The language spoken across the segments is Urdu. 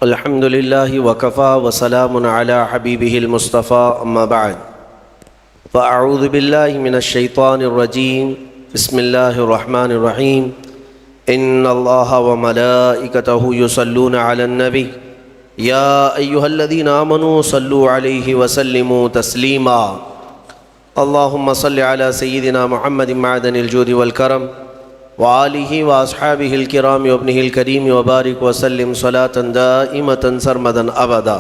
الحمد لله وكفى وسلام على حبيبه المصطفى أما بعد فأعوذ بالله من الشيطان الرجيم بسم الله الرحمن الرحيم إن الله وملائكته يصلون على النبي يا أيها الذين آمنوا صلوا عليه وسلموا تسليما اللهم صل على سيدنا محمد معدن الجود والكرم وآلہ وأصحابہ الکرام وابنہ الکریم وبارک وسلم صلاة دائمة سرمدا ابدا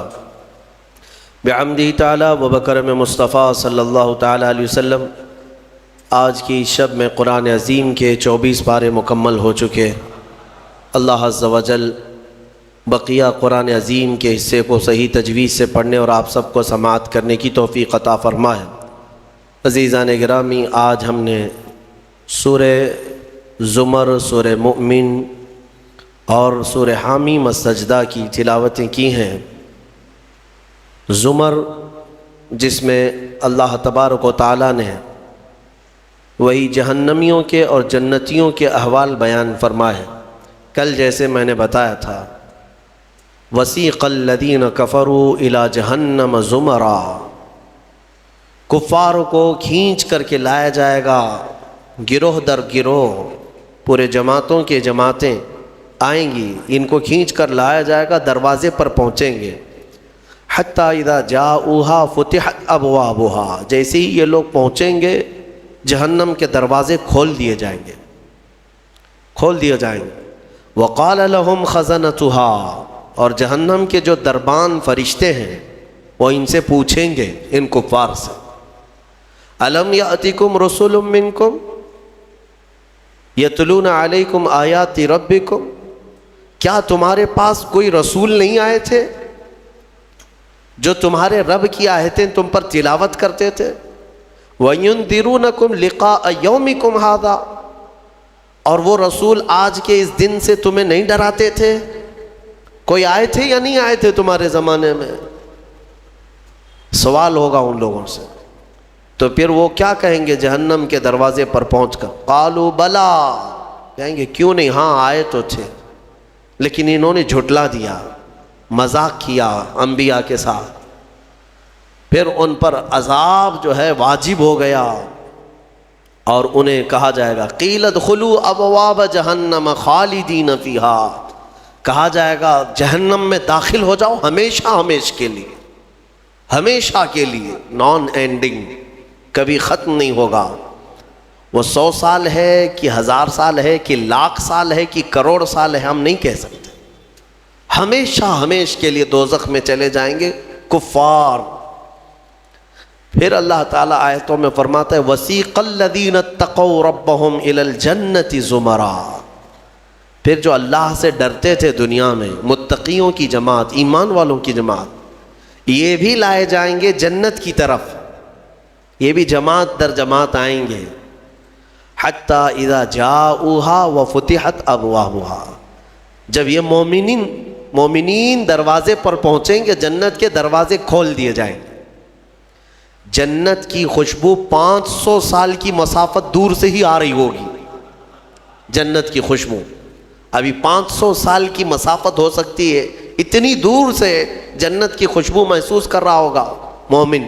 بعمدہ تعالی وبکرم مصطفیٰ صلی اللہ تعالی علیہ وسلم۔ آج کی شب میں قرآن عظیم کے 24 پارے مکمل ہو چکے۔ اللہ عز و جل بقیہ قرآن عظیم کے حصے کو صحیح تجوید سے پڑھنے اور آپ سب کو سماعت کرنے کی توفیق عطا فرمائے۔ عزیزان گرامی، آج ہم نے سورہ زمر، سورہ مؤمن اور سورہ حامیم السجدہ کی تلاوتیں کی ہیں۔ زمر جس میں اللہ تبارک و تعالیٰ نے وہی جہنمیوں کے اور جنتیوں کے احوال بیان فرمائے۔ کل جیسے میں نے بتایا تھا، وسیق الذین کفروا الی جہنم زمرا، کفار کو کھینچ کر کے لایا جائے گا گروہ در گروہ، پورے جماعتوں کے جماعتیں آئیں گی، ان کو کھینچ کر لایا جائے گا، دروازے پر پہنچیں گے۔ حتیٰ اذا جاؤہا فتحت ابوابہا، جیسے ہی یہ لوگ پہنچیں گے جہنم کے دروازے کھول دیے جائیں گے، کھول دیے جائیں گے۔ وقال لہم خزنتہا، اور جہنم کے جو دربان فرشتے ہیں وہ ان سے پوچھیں گے، ان کفار سے، الم یأتکم رسول منکم یتلون علیکم آیات ربکم، کیا تمہارے پاس کوئی رسول نہیں آئے تھے جو تمہارے رب کی آیتیں تم پر تلاوت کرتے تھے؟ وَيُنذِرُونَكُمْ لِقَاءَ يَوْمِكُمْ هَذَا، اور وہ رسول آج کے اس دن سے تمہیں نہیں ڈراتے تھے؟ کوئی آئے تھے یا نہیں آئے تھے تمہارے زمانے میں؟ سوال ہوگا ان لوگوں سے۔ تو پھر وہ کیا کہیں گے جہنم کے دروازے پر پہنچ کر؟ قالوا بلا، کہیں گے کیوں نہیں، ہاں آئے تو تھے، لیکن انہوں نے جھٹلا دیا، مذاق کیا انبیاء کے ساتھ۔ پھر ان پر عذاب جو ہے واجب ہو گیا اور انہیں کہا جائے گا قیل ادخلوا ابواب جہنم خالدین فیہا، کہا جائے گا جہنم میں داخل ہو جاؤ ہمیشہ ہمیشہ کے لیے، ہمیشہ کے لیے، نان اینڈنگ، کبھی ختم نہیں ہوگا۔ وہ 100 سال ہے کہ 1000 سال ہے کہ لاکھ سال ہے کہ کروڑ سال ہے، ہم نہیں کہہ سکتے، ہمیشہ ہمیشہ کے لیے دوزخ میں چلے جائیں گے کفار۔ پھر اللہ تعالیٰ آیتوں میں فرماتا ہے وَسِيقَ الَّذِينَ اتَّقَوْا رَبَّهُمْ إِلَى الْجَنَّةِ زُمَرًا، پھر جو اللہ سے ڈرتے تھے دنیا میں، متقیوں کی جماعت، ایمان والوں کی جماعت، یہ بھی لائے جائیں گے جنت کی طرف، یہ بھی جماعت در جماعت آئیں گے۔ حتیٰ اذا جاؤہا وفتحت ابوابہا، جب یہ مومنین دروازے پر پہنچیں گے جنت کے دروازے کھول دیے جائیں گے۔ جنت کی خوشبو 500 سال کی مسافت دور سے ہی آ رہی ہوگی، جنت کی خوشبو ابھی 500 سال کی مسافت ہو سکتی ہے، اتنی دور سے جنت کی خوشبو محسوس کر رہا ہوگا مومن،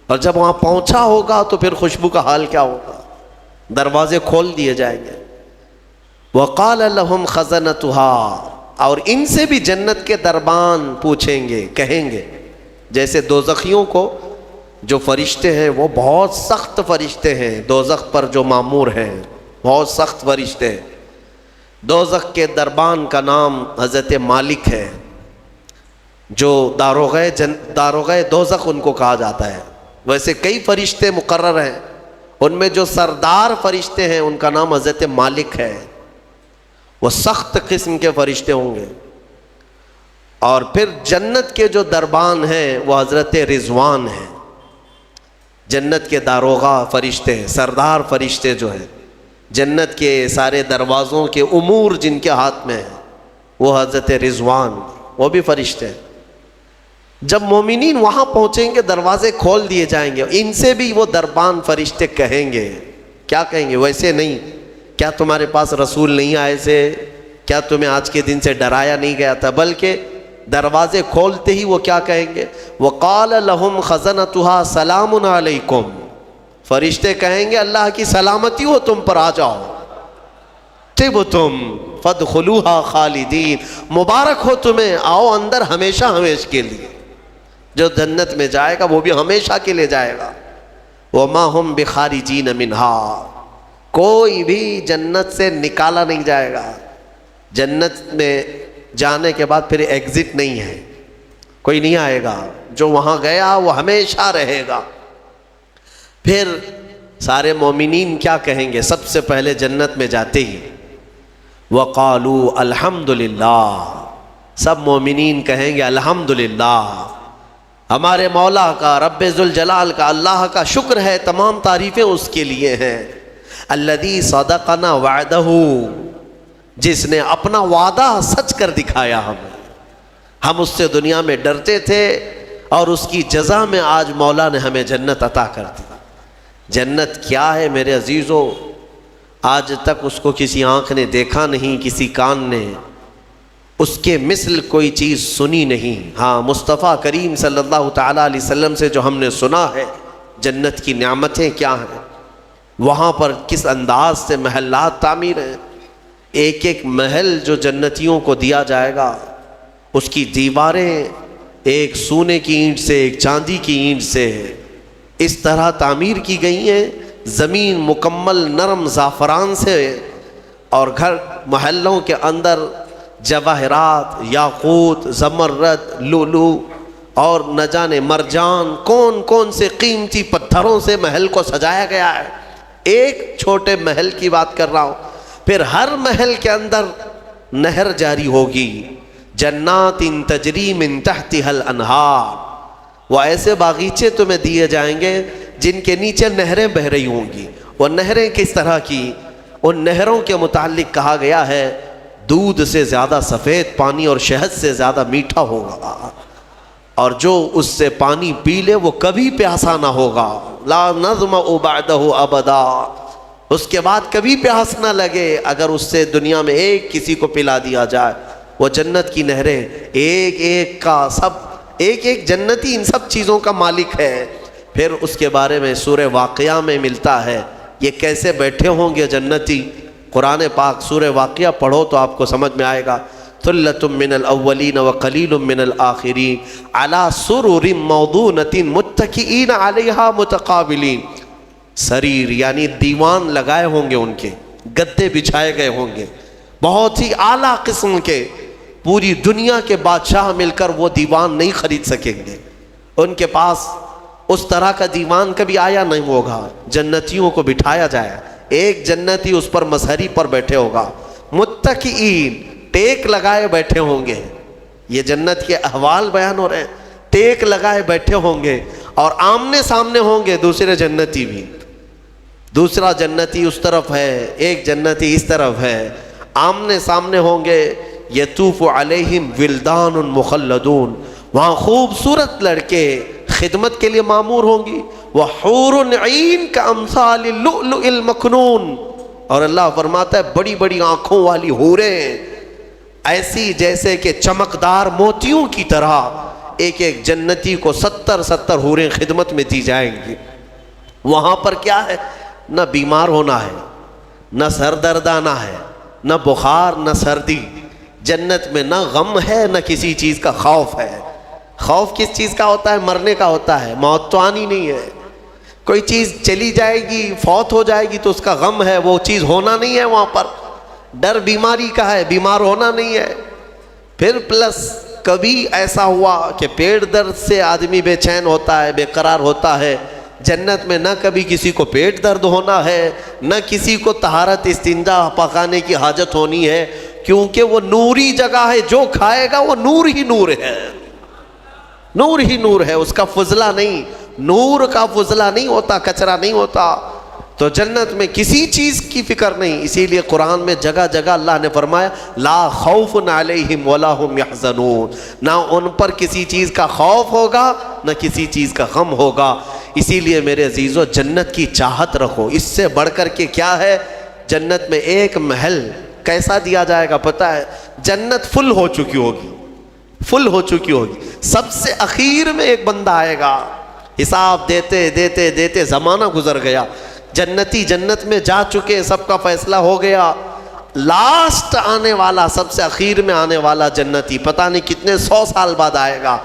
اور جب وہاں پہنچا ہوگا تو پھر خوشبو کا حال کیا ہوگا؟ دروازے کھول دیے جائیں گے۔ وقال لهم خزنتها، اور ان سے بھی جنت کے دربان پوچھیں گے، کہیں گے، جیسے دوزخیوں کو جو فرشتے ہیں وہ بہت سخت فرشتے ہیں، دوزخ پر جو مامور ہیں بہت سخت فرشتے ہیں۔ دوزخ کے دربان کا نام حضرت مالک ہے، جو داروغہ دوزخ ان کو کہا جاتا ہے۔ ویسے کئی فرشتے مقرر ہیں، ان میں جو سردار فرشتے ہیں ان کا نام حضرت مالک ہے، وہ سخت قسم کے فرشتے ہوں گے۔ اور پھر جنت کے جو دربان ہیں وہ حضرت رضوان ہیں، جنت کے داروغہ فرشتے ہیں، سردار فرشتے جو ہیں، جنت کے سارے دروازوں کے امور جن کے ہاتھ میں ہیں وہ حضرت رضوان، وہ بھی فرشتے ہیں۔ جب مومنین وہاں پہنچیں گے دروازے کھول دیے جائیں گے، ان سے بھی وہ دربان فرشتے کہیں گے، کیا کہیں گے؟ ویسے نہیں، کیا تمہارے پاس رسول نہیں آئے تھے؟ کیا تمہیں آج کے دن سے ڈرایا نہیں گیا تھا؟ بلکہ دروازے کھولتے ہی وہ کیا کہیں گے؟ وقال لهم خزنتها سلام علیکم، فرشتے کہیں گے اللہ کی سلامتی ہو تم پر، آ جاؤ، طبتم فادخلوها خالدین، مبارک ہو تمہیں، آؤ اندر ہمیشہ ہمیشہ کے لیے۔ جو جنت میں جائے گا وہ بھی ہمیشہ کے لیے جائے گا۔ وما هم بخارجین منها، کوئی بھی جنت سے نکالا نہیں جائے گا۔ جنت میں جانے کے بعد پھر ایگزٹ نہیں ہے، کوئی نہیں آئے گا، جو وہاں گیا وہ ہمیشہ رہے گا۔ پھر سارے مومنین کیا کہیں گے؟ سب سے پہلے جنت میں جاتے ہی وقالوا الحمدللہ، سب مومنین کہیں گے الحمدللہ، ہمارے مولا کا، رب ذوالجلال کا، اللہ کا شکر ہے، تمام تعریفیں اس کے لیے ہیں۔ الذی صدقنا وعدہ، جس نے اپنا وعدہ سچ کر دکھایا ہمیں، ہم اس سے دنیا میں ڈرتے تھے اور اس کی جزا میں آج مولا نے ہمیں جنت عطا کر دی۔ جنت کیا ہے میرے عزیزو؟ آج تک اس کو کسی آنکھ نے دیکھا نہیں، کسی کان نے اس کے مثل کوئی چیز سنی نہیں۔ ہاں، مصطفیٰ کریم صلی اللہ تعالیٰ علیہ وسلم سے جو ہم نے سنا ہے جنت کی نعمتیں کیا ہیں، وہاں پر کس انداز سے محلات تعمیر ہیں۔ ایک ایک محل جو جنتیوں کو دیا جائے گا، اس کی دیواریں ایک سونے کی اینٹ سے، ایک چاندی کی اینٹ سے اس طرح تعمیر کی گئی ہیں، زمین مکمل نرم زعفران سے، اور گھر محلوں کے اندر جواہرات، یاقوت، زمرد، لولو اور نہ جانے مرجان، کون کون سے قیمتی پتھروں سے محل کو سجایا گیا ہے۔ ایک چھوٹے محل کی بات کر رہا ہوں۔ پھر ہر محل کے اندر نہر جاری ہوگی، جنات تجری من تحتها الانہار، وہ ایسے باغیچے تمہیں دیے جائیں گے جن کے نیچے نہریں بہہ رہی ہوں گی۔ وہ نہریں کس طرح کی؟ ان نہروں کے متعلق کہا گیا ہے دودھ سے زیادہ سفید پانی اور شہد سے زیادہ میٹھا ہوگا، اور جو اس سے پانی پی لے وہ کبھی پیاسا نہ ہوگا۔ لا نظمأ بعدہ ابدا، اس کے بعد کبھی پیاس نہ لگے اگر اس سے دنیا میں ایک کسی کو پلا دیا جائے۔ وہ جنت کی نہریں، ایک ایک کا سب، ایک ایک جنتی ان سب چیزوں کا مالک ہے۔ پھر اس کے بارے میں سورہ واقعہ میں ملتا ہے، یہ کیسے بیٹھے ہوں گے جنتی۔ قرآن پاک سورہ واقعہ پڑھو تو آپ کو سمجھ میں آئے گا۔ ثلۃ من الاولین وقلیل من الآخرین علی سرر موضونۃ متکئین علیہا متقابلین، سریر یعنی دیوان لگائے ہوں گے، ان کے گدے بچھائے گئے ہوں گے، بہت ہی اعلیٰ قسم کے، پوری دنیا کے بادشاہ مل کر وہ دیوان نہیں خرید سکیں گے، ان کے پاس اس طرح کا دیوان کبھی آیا نہیں ہوگا۔ جنتیوں کو بٹھایا جائے، ایک جنتی اس پر مظہری پر بیٹھے ہوگا، متکئین ٹیک لگائے بیٹھے ہوں گے۔ یہ جنت کے احوال بیان ہو رہے ہیں، ٹیک لگائے بیٹھے ہوں گے، اور آمنے سامنے ہوں گے دوسرے جنتی بھی، دوسرا جنتی اس طرف ہے، ایک جنتی اس طرف ہے، آمنے سامنے ہوں گے۔ یطوف علیہم ولدان مخلدون، وہاں خوبصورت لڑکے خدمت کے لیے معمور ہوں گی، وحور عین کامثال اللؤلؤ المکنون، اور اللہ فرماتا ہے بڑی بڑی آنکھوں والی حوریں، ایسی جیسے کہ چمکدار موتیوں کی طرح۔ ایک ایک جنتی کو 70 حوریں خدمت میں دی جائیں گی۔ وہاں پر کیا ہے؟ نہ بیمار ہونا ہے، نہ سر درد آنا ہے، نہ بخار، نہ سردی۔ جنت میں نہ غم ہے، نہ کسی چیز کا خوف ہے۔ خوف کس چیز کا ہوتا ہے؟ مرنے کا ہوتا ہے، موت تو آنی نہیں ہے۔ کوئی چیز چلی جائے گی، فوت ہو جائے گی تو اس کا غم ہے، وہ چیز ہونا نہیں ہے وہاں پر۔ ڈر بیماری کا ہے، بیمار ہونا نہیں ہے۔ پھر پلس کبھی ایسا ہوا کہ پیٹ درد سے آدمی بے چین ہوتا ہے، بے قرار ہوتا ہے، جنت میں نہ کبھی کسی کو پیٹ درد ہونا ہے، نہ کسی کو طہارت استنجا پکانے کی حاجت ہونی ہے، کیونکہ وہ نوری جگہ ہے، جو کھائے گا وہ نور ہی نور ہے، نور ہی نور ہے، اس کا فضلہ نہیں، نور کا فضلہ نہیں ہوتا، کچرا نہیں ہوتا۔ تو جنت میں کسی چیز کی فکر نہیں، اسی لیے قرآن میں جگہ جگہ اللہ نے فرمایا لا خوف علیہم ولا هم یحزنون، نہ ان پر کسی چیز کا خوف ہوگا، نہ کسی چیز کا غم ہوگا۔ اسی لیے میرے عزیزو جنت کی چاہت رکھو، اس سے بڑھ کر کے کیا ہے؟ جنت میں ایک محل کیسا دیا جائے گا پتہ ہے؟ جنت فل ہو چکی ہوگی، فل ہو چکی ہوگی. سب سے اخیر میں ایک بندہ آئے گا, حساب دیتے دیتے دیتے زمانہ گزر گیا, جنتی جنت میں جا چکے, سب کا فیصلہ ہو گیا. لاسٹ آنے والا, سب سے اخیر میں آنے والا جنتی پتہ نہیں کتنے 100 سال بعد آئے گا.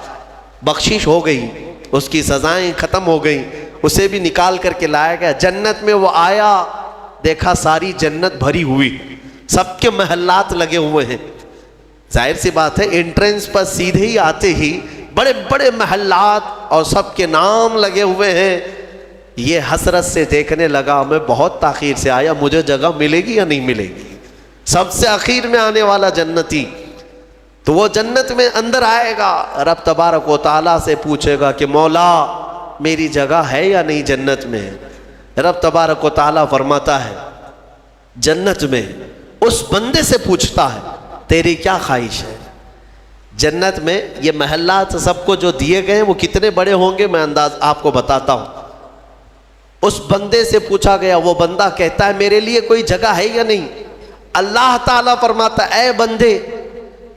بخشش ہو گئی, اس کی سزائیں ختم ہو گئیں, اسے بھی نکال کر کے لایا گیا. جنت میں وہ آیا, دیکھا ساری جنت بھری ہوئی, سب کے محلات لگے ہوئے ہیں. ظاہر سی بات ہے, انٹرنس پر سیدھے ہی آتے ہی بڑے بڑے محلات اور سب کے نام لگے ہوئے ہیں. یہ حسرت سے دیکھنے لگا, میں بہت تاخیر سے آیا, مجھے جگہ ملے گی یا نہیں ملے گی. سب سے اخیر میں آنے والا جنتی, تو وہ جنت میں اندر آئے گا, رب تبارک و تعالیٰ سے پوچھے گا کہ مولا میری جگہ ہے یا نہیں جنت میں. رب تبارک و تعالیٰ فرماتا ہے جنت میں اس بندے سے پوچھتا ہے تیری کیا خواہش ہے. جنت میں یہ محلات سب کو جو دیے گئے ہیں وہ کتنے بڑے ہوں گے میں انداز آپ کو بتاتا ہوں. اس بندے سے پوچھا گیا, وہ بندہ کہتا ہے میرے لیے کوئی جگہ ہے یا نہیں. اللہ تعالیٰ فرماتا ہے اے بندے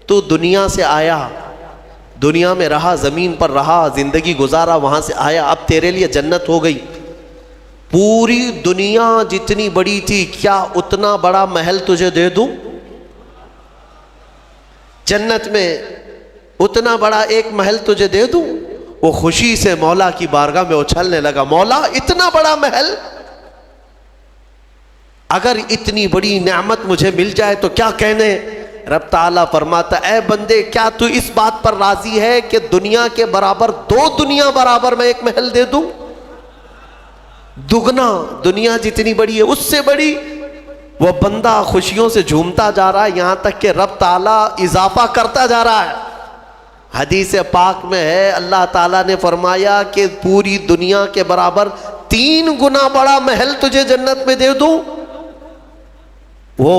تو دنیا سے آیا, دنیا میں رہا, زمین پر رہا, زندگی گزارا, وہاں سے آیا, اب تیرے لیے جنت ہو گئی. پوری دنیا جتنی بڑی تھی, کیا اتنا بڑا محل تجھے دے دوں؟ جنت میں اتنا بڑا ایک محل تجھے دے دوں؟ وہ خوشی سے مولا کی بارگاہ میں اچھلنے لگا, مولا اتنا بڑا محل, اگر اتنی بڑی نعمت مجھے مل جائے تو کیا کہنے. رب تعالیٰ فرماتا اے بندے کیا تو اس بات پر راضی ہے کہ دنیا کے برابر 2 دنیا برابر میں ایک محل دے دوں؟ دگنا, دنیا جتنی بڑی ہے اس سے بڑی. وہ بندہ خوشیوں سے جھومتا جا رہا ہے, یہاں تک کہ رب تعالیٰ اضافہ کرتا جا رہا ہے. حدیث پاک میں ہے اللہ تعالیٰ نے فرمایا کہ پوری دنیا کے برابر 3 گنا بڑا محل تجھے جنت میں دے دوں. وہ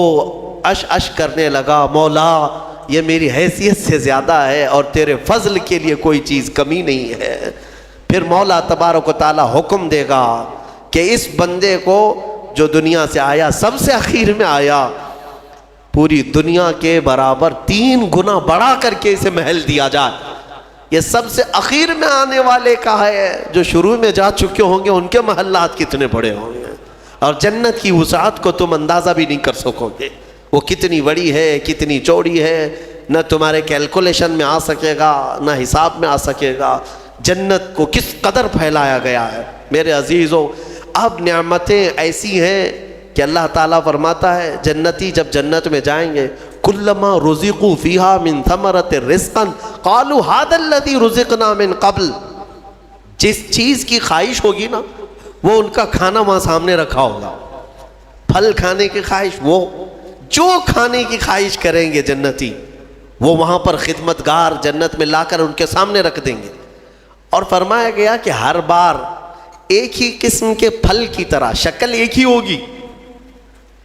اش کرنے لگا, مولا یہ میری حیثیت سے زیادہ ہے اور تیرے فضل کے لیے کوئی چیز کمی نہیں ہے. پھر مولا تبارک و تعالیٰ حکم دے گا کہ اس بندے کو جو دنیا سے آیا, سب سے اخیر میں آیا, پوری دنیا کے برابر 3 گنا بڑھا کر کے اسے محل دیا جائے. یہ سب سے اخیر میں آنے والے کا ہے, جو شروع میں جا چکے ہوں گے ان کے محلات کتنے بڑے ہوں گے, اور جنت کی وسعت کو تم اندازہ بھی نہیں کر سکو گے. وہ کتنی بڑی ہے, کتنی چوڑی ہے, نہ تمہارے کیلکولیشن میں آ سکے گا, نہ حساب میں آ سکے گا. جنت کو کس قدر پھیلایا گیا ہے میرے عزیزو. اب نعمتیں ایسی ہیں کہ اللہ تعالیٰ فرماتا ہے جنتی جب جنت میں جائیں گے, کلما رزقوا فیہا من ثمرۃ رزقا قالوا ھذا الذی رزقنا من قبل. جس چیز کی خواہش ہوگی نا وہ ان کا کھانا وہاں سامنے رکھا ہوگا. پھل کھانے کی خواہش, وہ جو کھانے کی خواہش کریں گے جنتی وہ وہاں پر خدمتگار جنت میں لا کر ان کے سامنے رکھ دیں گے. اور فرمایا گیا کہ ہر بار ایک ہی قسم کے پھل کی طرح شکل ایک ہی ہوگی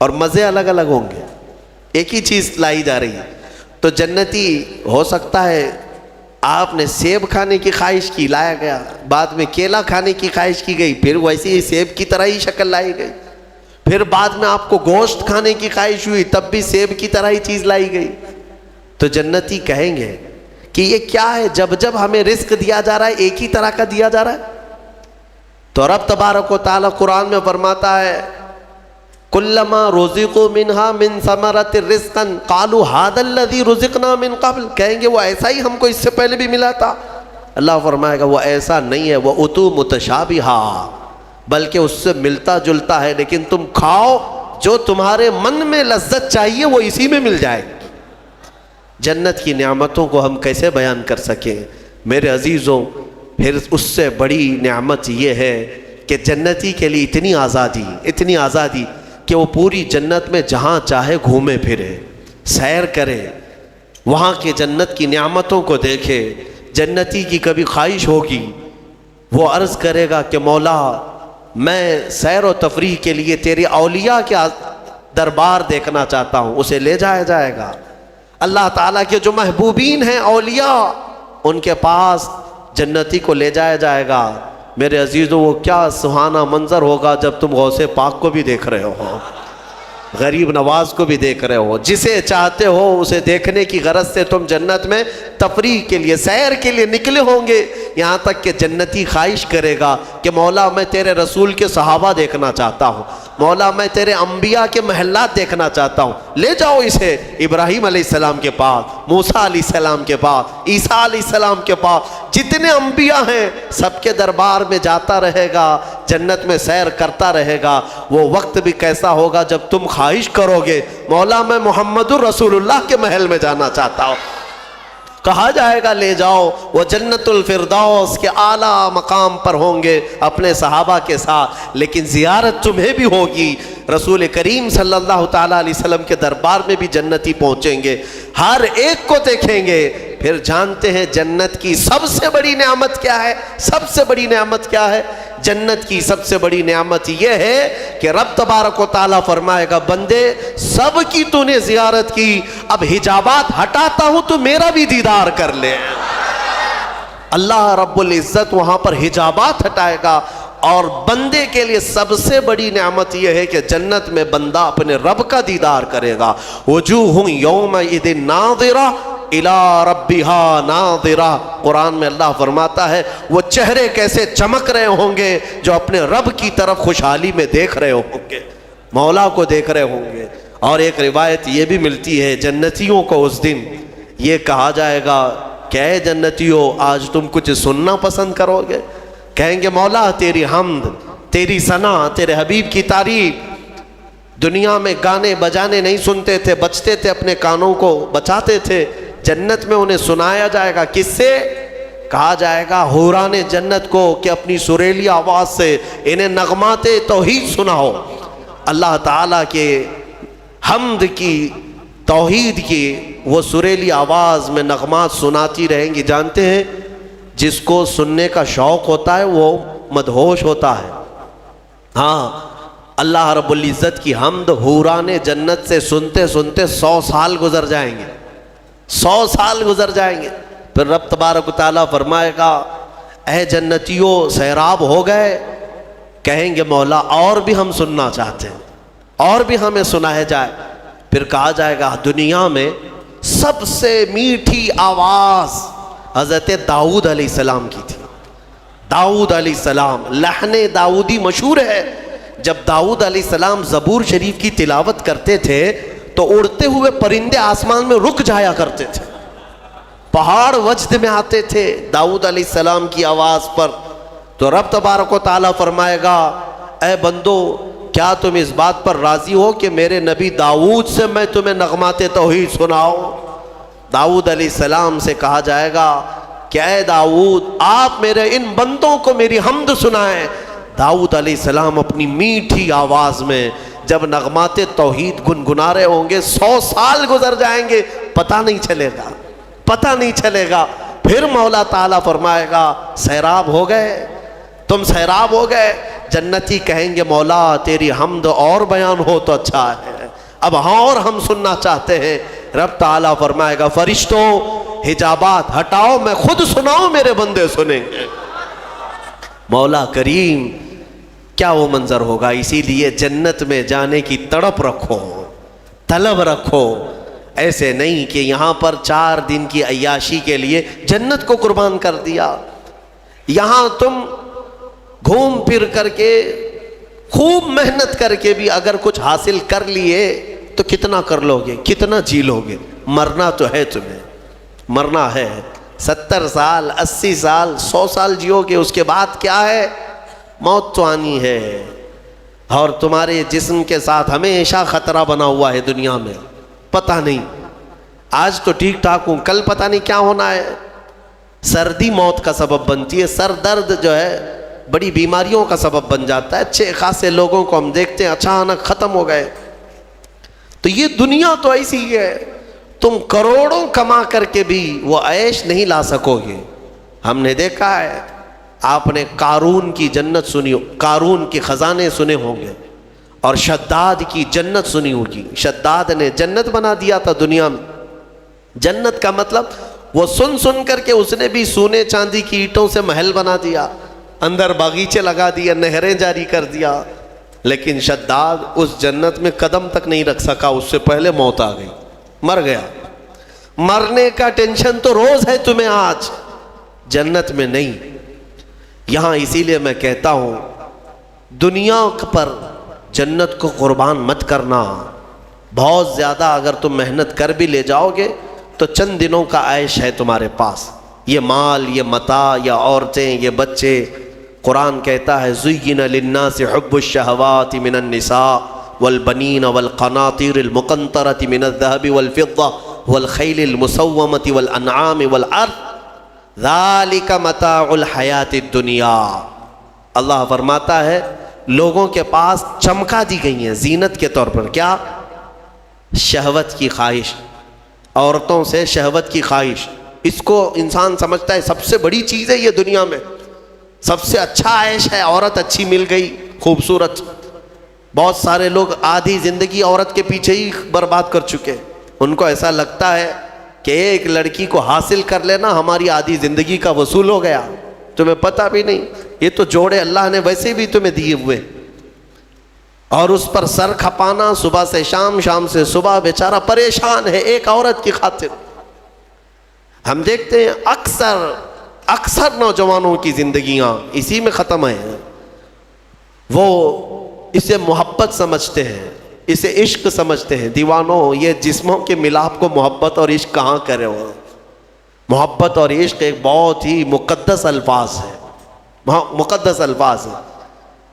اور مزے الگ الگ ہوں گے, ایک ہی چیز لائی جا رہی ہے. تو جنتی ہو سکتا ہے آپ نے سیب کھانے کی خواہش کی, لایا گیا, بعد میں کیلا کھانے کی خواہش کی گئی, پھر ویسے ہی سیب کی طرح ہی شکل لائی گئی. پھر بعد میں آپ کو گوشت کھانے کی خواہش ہوئی, تب بھی سیب کی طرح ہی چیز لائی گئی. تو جنتی کہیں گے کہ یہ کیا ہے, جب جب ہمیں رزق دیا جا رہا ہے ایک ہی طرح کا دیا جا رہا ہے. تو رب تبارک و تعالیٰ قرآن میں فرماتا ہے کلما رزقوا منہا من ثمرۃ رزقا قالوا ھذا الذی رزقنا من قبل. کہیں گے وہ ایسا ہی ہم کو اس سے پہلے بھی ملا تھا. اللہ فرمائے گا وہ ایسا نہیں ہے, وہ اتو متشابہا, بلکہ اس سے ملتا جلتا ہے, لیکن تم کھاؤ جو تمہارے من میں لذت چاہیے وہ اسی میں مل جائے. جنت کی نعمتوں کو ہم کیسے بیان کر سکیں میرے عزیزوں. پھر اس سے بڑی نعمت یہ ہے کہ جنتی کے لیے اتنی آزادی کہ وہ پوری جنت میں جہاں چاہے گھومے پھرے, سیر کرے, وہاں کے جنت کی نعمتوں کو دیکھے. جنتی کی کبھی خواہش ہوگی وہ عرض کرے گا کہ مولا میں سیر و تفریح کے لیے تیری اولیاء کے دربار دیکھنا چاہتا ہوں, اسے لے جایا جائے گا. اللہ تعالیٰ کے جو محبوبین ہیں اولیاء, ان کے پاس جنتی کو لے جایا جائے گا. میرے عزیزوں وہ کیا سہانا منظر ہوگا جب تم غوث پاک کو بھی دیکھ رہے ہو. غریب نواز کو بھی دیکھ رہے ہو، جسے چاہتے ہو اسے دیکھنے کی غرض سے تم جنت میں تفریح کے لیے، سیر کے لیے نکلے ہوں گے، یہاں تک کہ جنتی خواہش کرے گا کہ مولا میں تیرے رسول کے صحابہ دیکھنا چاہتا ہوں، مولا میں تیرے انبیاء کے محلات دیکھنا چاہتا ہوں، لے جاؤ اسے ابراہیم علیہ السلام کے پاس، موسیٰ علیہ السلام کے پاس، عیسیٰ علیہ السلام کے پاس، جتنے انبیاء ہیں سب کے دربار میں جاتا رہے گا، جنت میں سیر کرتا رہے گا۔ وہ وقت بھی کیسا ہوگا جب تم خواہش کرو گے مولا میں محمد الرسول اللہ کے محل میں جانا چاہتا ہوں، کہا جائے گا لے جاؤ، وہ جنت الفردوس کے اعلیٰ مقام پر ہوں گے اپنے صحابہ کے ساتھ، لیکن زیارت تمہیں بھی ہوگی، رسول کریم صلی اللہ تعالیٰ علیہ وسلم کے دربار میں بھی جنتی پہنچیں گے، ہر ایک کو دیکھیں گے۔ پھر جانتے ہیں جنت کی سب سے بڑی نعمت کیا ہے؟ سب سے بڑی نعمت کیا ہے؟ جنت کی سب سے بڑی نعمت یہ ہے کہ رب تبارک و تعالیٰ فرمائے گا بندے سب کی تو نے زیارت کی، اب حجابات ہٹاتا ہوں تو میرا بھی دیدار کر لے۔ اللہ رب العزت وہاں پر حجابات ہٹائے گا، اور بندے کے لیے سب سے بڑی نعمت یہ ہے کہ جنت میں بندہ اپنے رب کا دیدار کرے گا۔ وجوہ یومئذ ناظرہ الی ربہا ناظرہ، قرآن میں اللہ فرماتا ہے وہ چہرے کیسے چمک رہے ہوں گے جو اپنے رب کی طرف خوشحالی میں دیکھ رہے ہوں گے، مولا کو دیکھ رہے ہوں گے۔ اور ایک روایت یہ بھی ملتی ہے جنتیوں کو اس دن یہ کہا جائے گا کہ اے جنتیوں آج تم کچھ سننا پسند کرو گے؟ کہیں گے مولا تیری حمد، تیری ثنا، تیرے حبیب کی تعریف۔ دنیا میں گانے بجانے نہیں سنتے تھے، بچتے تھے، اپنے کانوں کو بچاتے تھے، جنت میں انہیں سنایا جائے گا، کس سے؟ کہا جائے گا حوران جنت کو کہ اپنی سریلی آواز سے انہیں نغمات توحید سناؤ، اللہ تعالیٰ کے حمد کی، توحید کی وہ سریلی آواز میں نغمات سناتی رہیں گی۔ جانتے ہیں جس کو سننے کا شوق ہوتا ہے وہ مدہوش ہوتا ہے۔ ہاں اللہ رب العزت کی حمد حوران جنت سے سنتے سنتے 100 سال گزر جائیں گے، 100 سال گزر جائیں گے۔ پھر رب تبارک و تعالیٰ فرمائے گا اے جنتیوں سیراب ہو گئے؟ کہیں گے مولا اور بھی ہم سننا چاہتے ہیں، اور بھی ہمیں سنایا جائے۔ پھر کہا جائے گا دنیا میں سب سے میٹھی آواز حضرت داؤد علیہ السلام کی تھی۔ داؤد علیہ السلام، لحن داؤدی مشہور ہے۔ جب داؤد علیہ السلام زبور شریف کی تلاوت کرتے تھے تو اڑتے ہوئے پرندے آسمان میں رک جایا کرتے تھے، پہاڑ وجد میں آتے تھے داؤد علیہ السلام کی آواز پر۔ تو رب تبارک و تعالیٰ فرمائے گا اے بندو کیا تم اس بات پر راضی ہو کہ میرے نبی داؤد سے میں تمہیں نغمات توحید سناؤں؟ داؤد علیہ السلام سے کہا جائے گا کہ اے داؤد آپ میرے ان بندوں کو میری حمد سنائیں۔ داؤد علیہ السلام اپنی میٹھی آواز میں جب نغمات توحید گنگنا رہے ہوں گے 100 سال گزر جائیں گے، پتہ نہیں چلے گا، پتہ نہیں چلے گا۔ پھر مولا تعالیٰ فرمائے گا سیراب ہو گئے، تم سیراب ہو گئے؟ جنتی کہیں گے مولا تیری حمد اور بیان ہو تو اچھا ہے، اب ہاں اور ہم سننا چاہتے ہیں۔ رب تعالیٰ فرمائے گا فرشتوں حجابات ہٹاؤ، میں خود سناؤں میرے بندے سنیں گے۔ مولا کریم کیا وہ منظر ہوگا۔ اسی لیے جنت میں جانے کی تڑپ رکھو، طلب رکھو، ایسے نہیں کہ یہاں پر 4 دن کی عیاشی کے لیے جنت کو قربان کر دیا۔ یہاں تم گھوم پھر کر کے خوب محنت کر کے بھی اگر کچھ حاصل کر لیے تو کتنا کر لو گے، کتنا جی لو گے؟ مرنا تو ہے، تمہیں مرنا ہے۔ 70 سال 80 سال 100 سال جیو گے، اس کے بعد کیا ہے؟ موت تو آنی ہے، اور تمہارے جسم کے ساتھ ہمیشہ خطرہ بنا ہوا ہے دنیا میں، پتہ نہیں آج تو ٹھیک ٹھاک ہوں، کل پتہ نہیں کیا ہونا ہے۔ سردی موت کا سبب بنتی ہے، سر درد جو ہے بڑی بیماریوں کا سبب بن جاتا ہے۔ اچھے خاصے لوگوں کو ہم دیکھتے ہیں اچانک ختم ہو گئے۔ تو یہ دنیا تو ایسی ہی ہے، تم کروڑوں کما کر کے بھی وہ عیش نہیں لا سکو گے۔ ہم نے دیکھا ہے، آپ نے قارون کی جنت سنی، قارون کے خزانے سنے ہوں گے، اور شداد کی جنت سنی ہوگی۔ شداد نے جنت بنا دیا تھا دنیا میں۔ جنت کا مطلب وہ سن کر کے اس نے بھی سونے چاندی کی اینٹوں سے محل بنا دیا، اندر باغیچے لگا دیا، نہریں جاری کر دیا، لیکن شداد اس جنت میں قدم تک نہیں رکھ سکا، اس سے پہلے موت آ گئی، مر گیا۔ مرنے کا ٹینشن تو روز ہے تمہیں آج، جنت میں نہیں۔ یہاں اسی لیے میں کہتا ہوں دنیا پر جنت کو قربان مت کرنا۔ بہت زیادہ اگر تم محنت کر بھی لے جاؤ گے تو چند دنوں کا عیش ہے تمہارے پاس، یہ مال، یہ متاع، یا عورتیں، یہ بچے۔ قرآن کہتا ہے زُيِّنَ لِلنَّاسِ حُبُّ الشَّهَوَاتِ مِنَ النِّسَاءِ وَالْبَنِينَ وَالْقَنَاطِيرِ الْمُقَنطَرَةِ مِنَ الذَّهَبِ وَالْفِضَّةِ وَالْخَيْلِ الْمُسَوَّمَةِ وَالْأَنْعَامِ وَالْحَرْثِ ذَلِكَ مَتَاعُ الْحَيَاةِ الدُّنْيَا۔ اللہ فرماتا ہے لوگوں کے پاس چمکا دی گئی ہیں زینت کے طور پر، کیا؟ شہوت کی خواہش، عورتوں سے شہوت کی خواہش۔ اس کو انسان سمجھتا ہے سب سے بڑی چیز ہے یہ دنیا میں، سب سے اچھا عیش ہے، عورت اچھی مل گئی، خوبصورت۔ بہت سارے لوگ آدھی زندگی عورت کے پیچھے ہی برباد کر چکے، ان کو ایسا لگتا ہے کہ ایک لڑکی کو حاصل کر لینا ہماری آدھی زندگی کا وصول ہو گیا۔ تمہیں پتہ بھی نہیں یہ تو جوڑے اللہ نے ویسے بھی تمہیں دیے ہوئے، اور اس پر سر کھپانا صبح سے شام، شام سے صبح، بیچارہ پریشان ہے ایک عورت کی خاطر۔ ہم دیکھتے ہیں اکثر نوجوانوں کی زندگیاں اسی میں ختم ہیں۔ وہ اسے محبت سمجھتے ہیں، اسے عشق سمجھتے ہیں۔ دیوانوں، یہ جسموں کے ملاپ کو محبت اور عشق کہاں کرے ہو؟ محبت اور عشق ایک بہت ہی مقدس الفاظ ہے، مقدس الفاظ ہے۔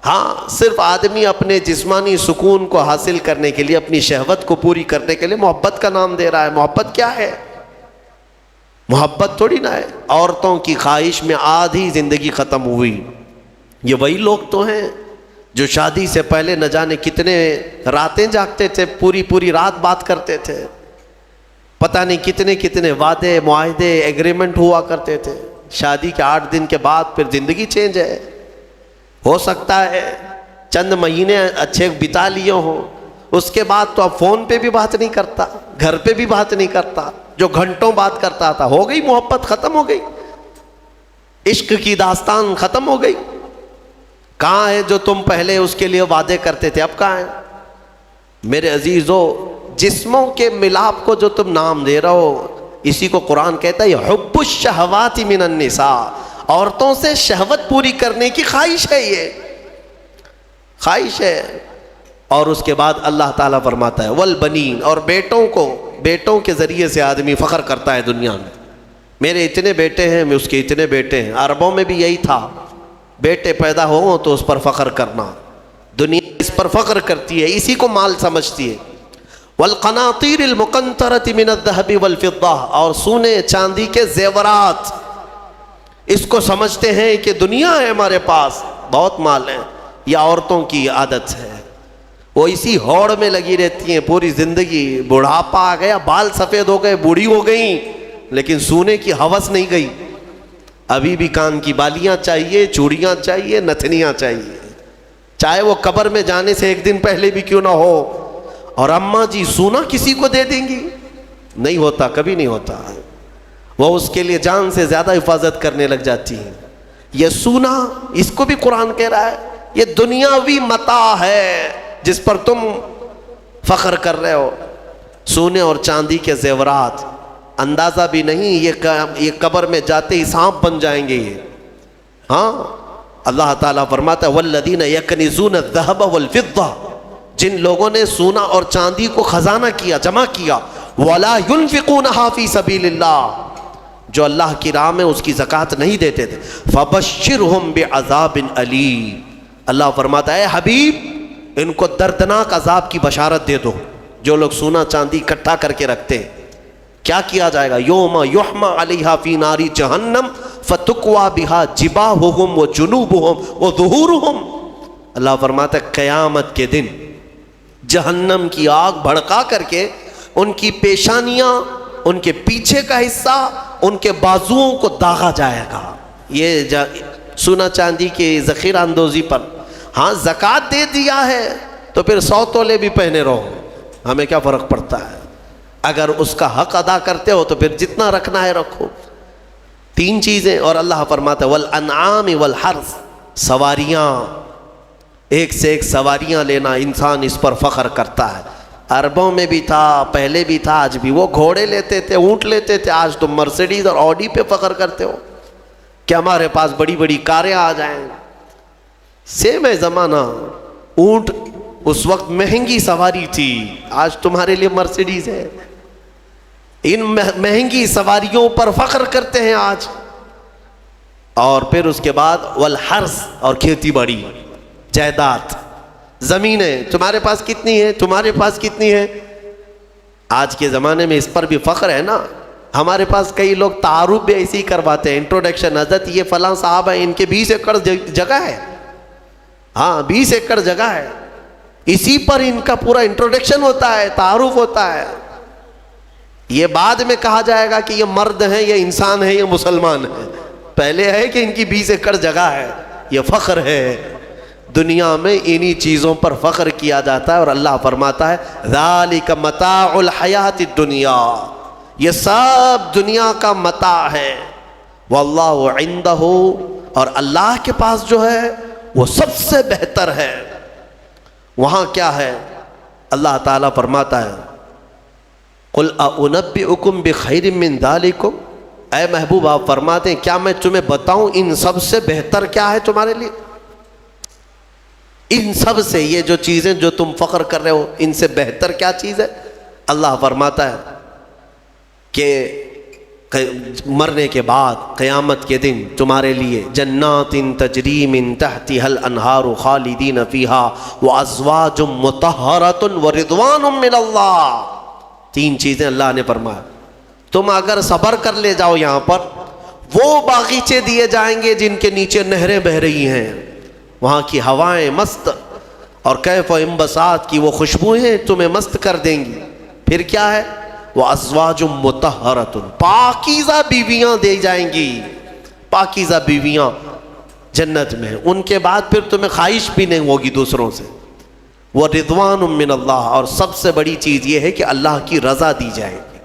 ہاں، صرف آدمی اپنے جسمانی سکون کو حاصل کرنے کے لیے، اپنی شہوت کو پوری کرنے کے لیے محبت کا نام دے رہا ہے۔ محبت کیا ہے؟ محبت تھوڑی نہ ہے۔ عورتوں کی خواہش میں آدھی زندگی ختم ہوئی۔ یہ وہی لوگ تو ہیں جو شادی سے پہلے نہ جانے کتنے راتیں جاگتے تھے، پوری رات بات کرتے تھے، پتہ نہیں کتنے وعدے، معاہدے، ایگریمنٹ ہوا کرتے تھے۔ شادی کے 8 دن کے بعد پھر زندگی چینج ہے۔ ہو سکتا ہے چند مہینے اچھے بتا لیے ہوں، اس کے بعد تو اب فون پہ بھی بات نہیں کرتا، گھر پہ بھی بات نہیں کرتا، جو گھنٹوں بات کرتا تھا۔ ہو گئی محبت، ختم ہو گئی، عشق کی داستان ختم ہو گئی۔ کہاں ہے جو تم پہلے اس کے لیے وعدے کرتے تھے، اب کہاں ہے؟ میرے عزیزو، جسموں کے ملاپ کو جو تم نام دے رہے ہو، اسی کو قرآن کہتا ہے حب الشہوات من النساء، عورتوں سے شہوت پوری کرنے کی خواہش ہے، یہ خواہش ہے۔ اور اس کے بعد اللہ تعالیٰ فرماتا ہے والبنین، اور بیٹوں کے ذریعے سے آدمی فخر کرتا ہے دنیا میں، میرے اتنے بیٹے ہیں، میں اس کے اتنے بیٹے ہیں۔ عربوں میں بھی یہی تھا، بیٹے پیدا ہو تو اس پر فخر کرنا، دنیا اس پر فخر کرتی ہے، اسی کو مال سمجھتی ہے۔ والقناطیر المقنطرۃ من الذهب والفضہ، اور سونے چاندی کے زیورات، اس کو سمجھتے ہیں کہ دنیا ہے ہمارے پاس، بہت مال ہے۔ یہ عورتوں کی عادت ہے، وہ اسی ہوڑ میں لگی رہتی ہیں پوری زندگی۔ بڑھاپا آ گیا، بال سفید ہو گئے، بوڑھی ہو گئیں، لیکن سونے کی ہوس نہیں گئی۔ ابھی بھی کان کی بالیاں چاہیے، چوڑیاں چاہیے، نتھنیاں چاہیے، چاہے وہ قبر میں جانے سے ایک دن پہلے بھی کیوں نہ ہو۔ اور اماں جی سونا کسی کو دے دیں گی؟ نہیں ہوتا، کبھی نہیں ہوتا۔ وہ اس کے لیے جان سے زیادہ حفاظت کرنے لگ جاتی ہیں۔ یہ سونا، اس کو بھی قرآن کہہ رہا ہے یہ دنیاوی متاع ہے جس پر تم فخر کر رہے ہو۔ سونے اور چاندی کے زیورات، اندازہ بھی نہیں یہ قبر میں جاتے ہی سانپ بن جائیں گے یہ۔ ہاں، اللہ تعالیٰ فرماتا ہے والذین یکنزون الذہب والفضہ، جن لوگوں نے سونا اور چاندی کو خزانہ کیا، جمع کیا، ولا ينفقونها فی سبیل اللہ، جو اللہ کی راہ میں اس کی زکوٰۃ نہیں دیتے تھے، فبشرہم بعذاب علیم، اللہ فرماتا ہے حبیب ان کو دردناک عذاب کی بشارت دے دو۔ جو لوگ سونا چاندی اکٹھا کر کے رکھتے ہیں، کیا کیا جائے گا؟ یوم یحمى علیہا فی نار جہنم فتکوی بہا جباہہم وجنوبہم وظہورہم، اللہ فرماتا ہے قیامت کے دن جہنم کی آگ بھڑکا کر کے ان کی پیشانیاں، ان کے پیچھے کا حصہ، ان کے بازوؤں کو داغا جائے گا۔ یہ سونا چاندی کی ذخیرہ اندوزی پر۔ ہاں، زکوٰۃ دے دیا ہے تو پھر 100 تولے بھی پہنے رہو، ہمیں کیا فرق پڑتا ہے؟ اگر اس کا حق ادا کرتے ہو تو پھر جتنا رکھنا ہے رکھو۔ 3 چیزیں، اور اللہ فرماتا ہے والانعام والحرث، سواریاں، ایک سے ایک سواریاں لینا، انسان اس پر فخر کرتا ہے۔ عربوں میں بھی تھا، پہلے بھی تھا، آج بھی۔ وہ گھوڑے لیتے تھے، اونٹ لیتے تھے، آج تم مرسیڈیز اور آڈی پہ فخر کرتے ہو کہ ہمارے پاس بڑی بڑی کاریں آ جائیں۔ سیم ہے زمانہ۔ اونٹ اس وقت مہنگی سواری تھی، آج تمہارے لیے مرسیڈیز ہے۔ ان مہنگی سواریوں پر فخر کرتے ہیں آج۔ اور پھر اس کے بعد والحرث، اور کھیتی باڑی، جائیداد، زمینیں تمہارے پاس کتنی ہیں، تمہارے پاس کتنی ہے۔ آج کے زمانے میں اس پر بھی فخر ہے نا۔ ہمارے پاس کئی لوگ تعارف بھی ایسے ہی کرواتے ہیں، انٹروڈکشن، حضرت یہ فلاں صاحب ہیں، ان کے 20 ایکڑ جگہ ہے۔ ہاں 20 ایکڑ جگہ ہے، اسی پر ان کا پورا انٹروڈکشن ہوتا ہے، تعارف ہوتا ہے۔ یہ بعد میں کہا جائے گا کہ یہ مرد ہیں، یہ انسان ہے، یہ مسلمان ہے۔ پہلے ہے کہ ان کی 20 ایکڑ جگہ ہے، یہ فخر ہے۔ دنیا میں انہی چیزوں پر فخر کیا جاتا ہے، اور اللہ فرماتا ہے ذالک متاع الحیات الدنیا، یہ سب دنیا کا متاع ہے۔ واللہ عندہ، اور اللہ کے پاس جو ہے وہ سب سے بہتر ہے۔ وہاں کیا ہے؟ اللہ تعالیٰ فرماتا ہے قل اُنَبِّئُكُم بِخَيْرٍ مِّن ذَلِكُمْ، اے محبوب آپ فرماتے ہیں کیا میں تمہیں بتاؤں ان سب سے بہتر کیا ہے تمہارے لیے؟ ان سب سے، یہ جو چیزیں جو تم فخر کر رہے ہو، ان سے بہتر کیا چیز ہے؟ اللہ فرماتا ہے کہ مرنے کے بعد قیامت کے دن تمہارے لیے جنات تجری من تحتها الانہار خالدین فیہا وازواج مطہرۃ ورضوان من اللہ۔ 3 چیزیں اللہ نے فرمایا، تم اگر صبر کر لے جاؤ یہاں پر، وہ باغیچے دیے جائیں گے جن کے نیچے نہریں بہہ رہی ہیں، وہاں کی ہوائیں مست، اور کیف و انبساط کی وہ خوشبوئیں تمہیں مست کر دیں گی۔ پھر کیا ہے؟ وَأَزْوَاجٌ مُطَهَّرَةٌ، پاکیزہ بیویاں دی جائیں گی، پاکیزہ بیویاں جنت میں۔ ان کے بعد پھر تمہیں خواہش بھی نہیں ہوگی دوسروں سے۔ وَرِضْوَانٌ مِّنَ اللَّهِ، اور سب سے بڑی چیز یہ ہے کہ اللہ کی رضا دی جائے گی۔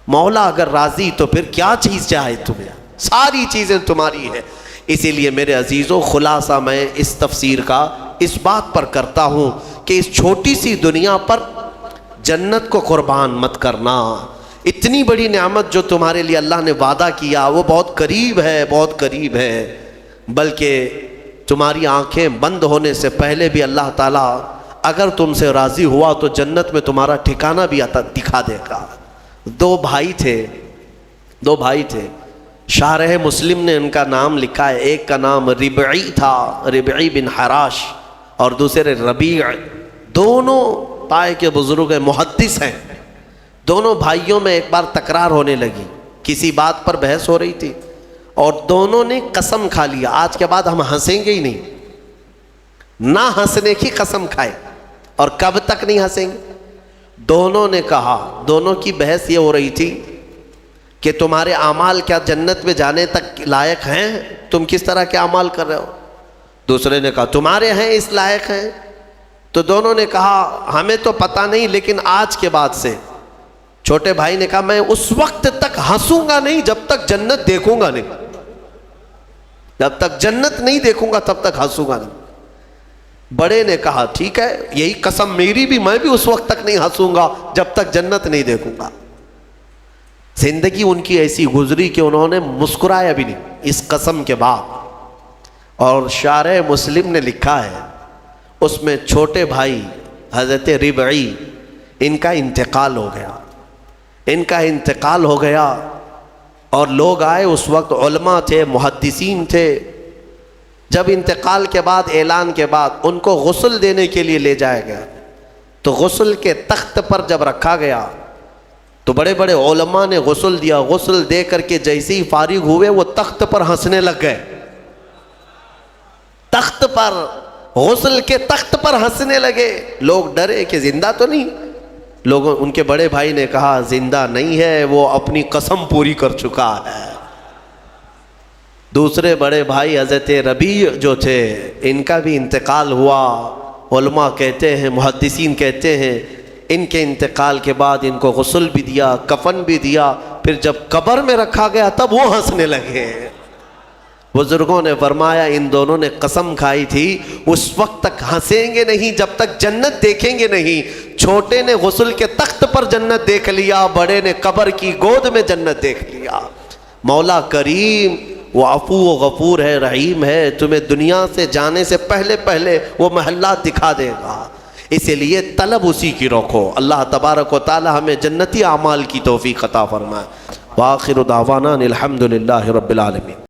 مولا اگر راضی تو پھر کیا چیز چاہے تمہیں، ساری چیزیں تمہاری ہیں۔ اسی لیے میرے عزیزوں، خلاصہ میں اس تفسیر کا اس بات پر کرتا ہوں کہ اس چھوٹی سی دنیا پر جنت کو قربان مت کرنا۔ اتنی بڑی نعمت جو تمہارے لیے اللہ نے وعدہ کیا وہ بہت قریب ہے، بہت قریب ہے۔ بلکہ تمہاری آنکھیں بند ہونے سے پہلے بھی اللہ تعالیٰ اگر تم سے راضی ہوا تو جنت میں تمہارا ٹھکانہ بھی دکھا دے گا۔ 2 بھائی تھے، شارح مسلم نے ان کا نام لکھا ہے۔ ایک کا نام ربعی تھا، ربعی بن حراش، اور دوسرے ربیع۔ دونوں طائف کے بزرگ محدث ہیں۔ دونوں بھائیوں میں ایک بار تکرار ہونے لگی، کسی بات پر بحث ہو رہی تھی، اور دونوں نے قسم کھا لیا آج کے بعد ہم ہنسیں گے ہی نہیں، نہ ہنسنے کی قسم کھائے۔ اور کب تک نہیں ہنسیں گے؟ دونوں نے کہا، دونوں کی بحث یہ ہو رہی تھی کہ تمہارے اعمال کیا جنت میں جانے تک لائق ہیں؟ تم کس طرح کے اعمال کر رہے ہو؟ دوسرے نے کہا تمہارے ہیں اس لائق ہیں۔ تو دونوں نے کہا ہمیں تو پتہ نہیں، لیکن آج کے بعد سے، چھوٹے بھائی نے کہا میں اس وقت تک ہنسوں گا نہیں جب تک جنت دیکھوں گا نہیں، جب تک جنت نہیں دیکھوں گا تب تک ہنسوں گا نہیں۔ بڑے نے کہا ٹھیک ہے، یہی قسم میری بھی، میں بھی اس وقت تک نہیں ہنسوں گا جب تک جنت نہیں دیکھوں گا۔ زندگی ان کی ایسی گزری کہ انہوں نے مسکرایا بھی نہیں اس قسم کے بعد۔ اور شارح مسلم نے لکھا ہے اس میں چھوٹے بھائی حضرت ربعی، ان کا انتقال ہو گیا، اور لوگ آئے، اس وقت علماء تھے، محدثین تھے۔ جب انتقال کے بعد، اعلان کے بعد ان کو غسل دینے کے لیے لے جایا گیا، تو غسل کے تخت پر جب رکھا گیا تو بڑے بڑے علماء نے غسل دیا۔ غسل دے کر کے جیسے ہی فارغ ہوئے وہ تخت پر ہنسنے لگ گئے، تخت پر، غسل کے تخت پر ہنسنے لگے۔ لوگ ڈرے کہ زندہ تو نہیں؟ لوگوں، ان کے بڑے بھائی نے کہا زندہ نہیں ہے، وہ اپنی قسم پوری کر چکا ہے۔ دوسرے بڑے بھائی حضرت ربیع جو تھے، ان کا بھی انتقال ہوا۔ علماء کہتے ہیں، محدثین کہتے ہیں، ان کے انتقال کے بعد ان کو غسل بھی دیا، کفن بھی دیا، پھر جب قبر میں رکھا گیا تب وہ ہنسنے لگے۔ بزرگوں نے فرمایا ان دونوں نے قسم کھائی تھی اس وقت تک ہنسیں گے نہیں جب تک جنت دیکھیں گے نہیں۔ چھوٹے نے غسل کے تخت پر جنت دیکھ لیا، بڑے نے قبر کی گود میں جنت دیکھ لیا۔ مولا کریم وہ عفو و غفور ہے، رحیم ہے، تمہیں دنیا سے جانے سے پہلے پہلے وہ محلات دکھا دے گا، اسی لیے طلب اسی کی رکھو۔ اللہ تبارک و تعالی ہمیں جنتی اعمال کی توفیق عطا فرمائے۔ وآخر دعوانا الحمدللہ رب العالمین۔